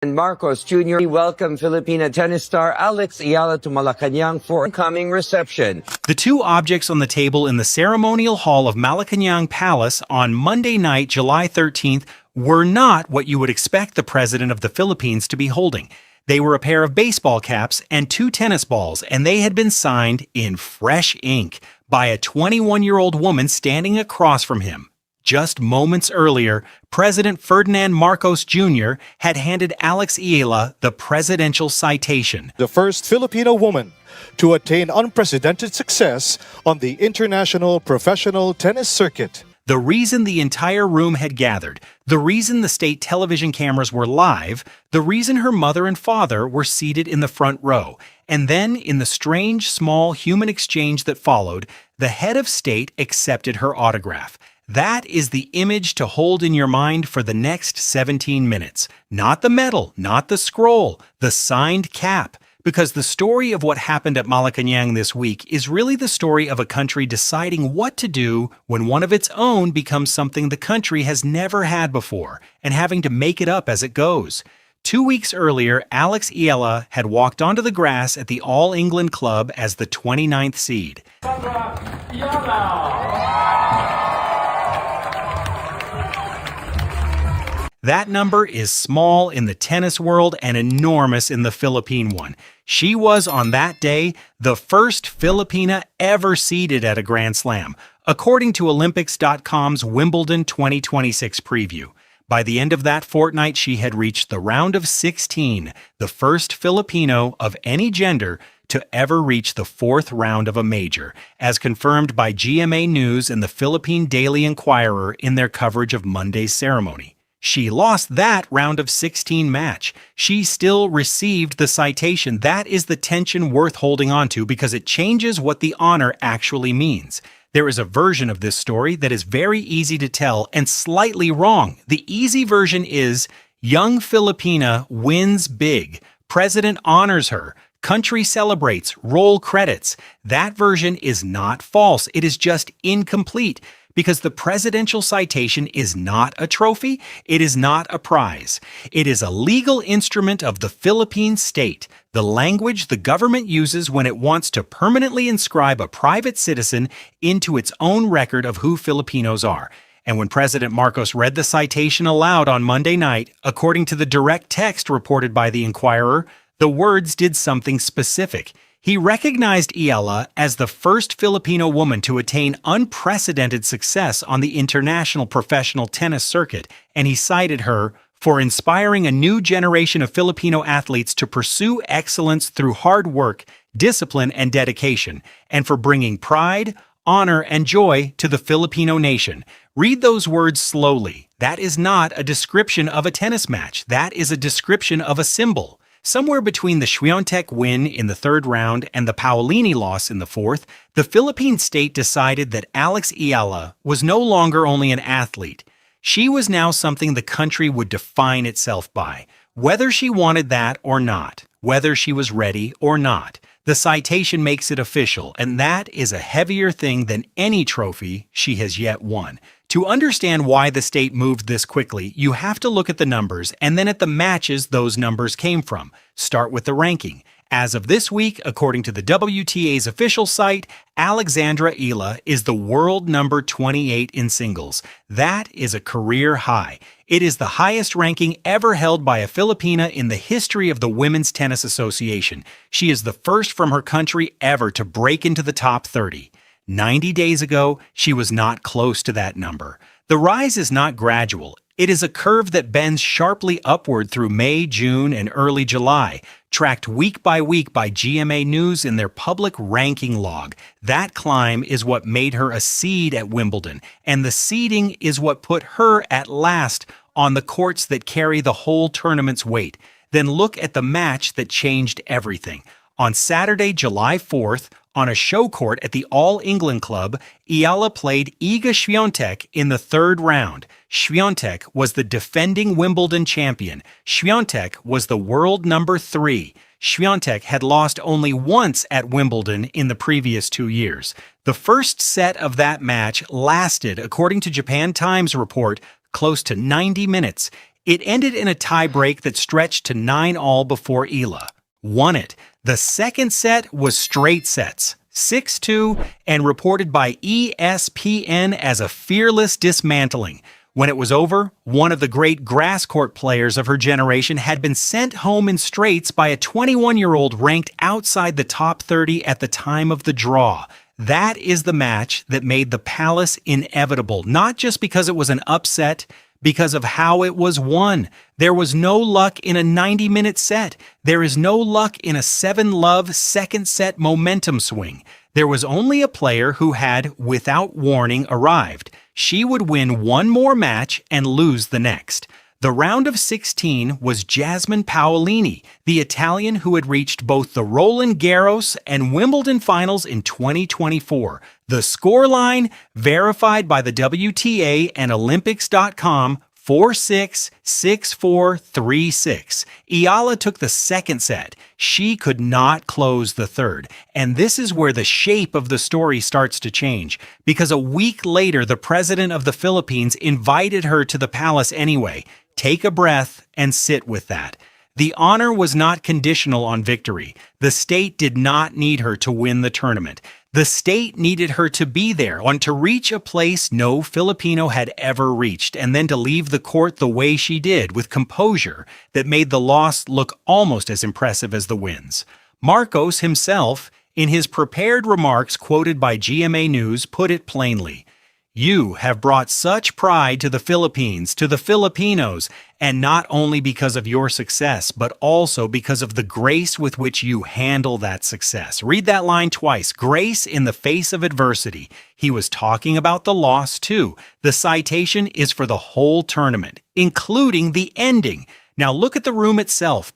And Marcos Jr. welcomed Filipino tennis star Alex Eala to Malacañang for an incoming reception. The two objects on the table in the ceremonial hall of Malacañang Palace on Monday night, July 13th, were not what you would expect the president of the Philippines to be holding. They were a pair of baseball caps and two tennis balls, and they had been signed in fresh ink by a 21-year-old woman standing across from him. Just moments earlier, President Ferdinand Marcos Jr. had handed Alex Eala the Presidential Citation, the first Filipino woman to attain unprecedented success on the international professional tennis circuit. The reason the entire room had gathered, the reason the state television cameras were live, the reason her mother and father were seated in the front row, and then in the strange, small human exchange that followed, the head of state accepted her autograph. That is the image to hold in your mind for the next 17 minutes. Not the medal, not the scroll, the signed cap. Because the story of what happened at Malacañang this week is really the story of a country deciding what to do when one of its own becomes something the country has never had before, and having to make it up as it goes. 2 weeks earlier, Alex Eala had walked onto the grass at the All England Club as the 29th seed. That number is small in the tennis world and enormous in the Philippine one. She was, on that day, the first Filipina ever seeded at a Grand Slam, according to Olympics.com's Wimbledon 2026 preview. By the end of that fortnight, she had reached the round of 16, the first Filipino of any gender to ever reach the fourth round of a major, as confirmed by GMA News and the Philippine Daily Inquirer in their coverage of Monday's ceremony. She lost that round of 16 match. She still received the citation. That is the tension worth holding on to because it changes what the honor actually means. There is a version of this story that is very easy to tell and slightly wrong. The easy version is, young Filipina wins big. President honors her. Country celebrates. Roll credits. That version is not false. It is just incomplete. Because the Presidential Citation is not a trophy, it is not a prize. It is a legal instrument of the Philippine state, the language the government uses when it wants to permanently inscribe a private citizen into its own record of who Filipinos are. And when President Marcos read the citation aloud on Monday night, according to the direct text reported by the Inquirer, the words did something specific. He recognized Eala as the first Filipino woman to attain unprecedented success on the international professional tennis circuit, and he cited her for inspiring a new generation of Filipino athletes to pursue excellence through hard work, discipline, and dedication, and for bringing pride, honor, and joy to the Filipino nation. Read those words slowly. That is not a description of a tennis match. That is a description of a symbol. Somewhere between the Swiatek win in the third round and the Paolini loss in the fourth, the Philippine state decided that Alex Eala was no longer only an athlete. She was now something the country would define itself by, whether she wanted that or not, whether she was ready or not. The citation makes it official, and that is a heavier thing than any trophy she has yet won. To understand why the state moved this quickly, you have to look at the numbers and then at the matches those numbers came from. Start with the ranking. As of this week, according to the WTA's official site, Alexandra Eala is the world number 28 in singles. That is a career high. It is the highest ranking ever held by a Filipina in the history of the Women's Tennis Association. She is the first from her country ever to break into the top 30. 90 days ago, she was not close to that number. The rise is not gradual. It is a curve that bends sharply upward through May, June, and early July, tracked week by GMA News in their public ranking log. That climb is what made her a seed at Wimbledon, and the seeding is what put her at last on the courts that carry the whole tournament's weight. Then look at the match that changed everything. On Saturday, July 4th, on a show court at the All England Club, Eala played Iga Swiatek in the third round. Swiatek was the defending Wimbledon champion. Swiatek was the world number 3. Swiatek had lost only once at Wimbledon in the previous 2 years. The first set of that match lasted, according to Japan Times report, close to 90 minutes. It ended in a tie-break that stretched to 9-all before Eala won it. The second set was straight sets, 6-2, and reported by ESPN as a fearless dismantling. When it was over, one of the great grass court players of her generation had been sent home in straights by a 21-year-old ranked outside the top 30 at the time of the draw. That is the match that made the Palace inevitable, not just because it was an upset, because of how it was won. There was no luck in a 90-minute set. There is no luck in a 7-love second set momentum swing. There was only a player who had, without warning, arrived. She would win one more match and lose the next. The round of 16 was Jasmine Paolini, the Italian who had reached both the Roland Garros and Wimbledon finals in 2024. The scoreline, verified by the WTA and Olympics.com, 4-6, 6-4, 3-6. Eala took the second set. She could not close the third. And this is where the shape of the story starts to change, because a week later, the president of the Philippines invited her to the palace anyway. Take a breath and sit with that. The honor was not conditional on victory. The state did not need her to win the tournament. The state needed her to be there, and to reach a place no Filipino had ever reached, and then to leave the court the way she did, with composure that made the loss look almost as impressive as the wins. Marcos himself, in his prepared remarks quoted by GMA News, put it plainly. You have brought such pride to the Philippines, to the Filipinos, and not only because of your success, but also because of the grace with which you handle that success. Read that line twice. Grace in the face of adversity. He was talking about the loss too. The citation is for the whole tournament, including the ending. Now look at the room itself.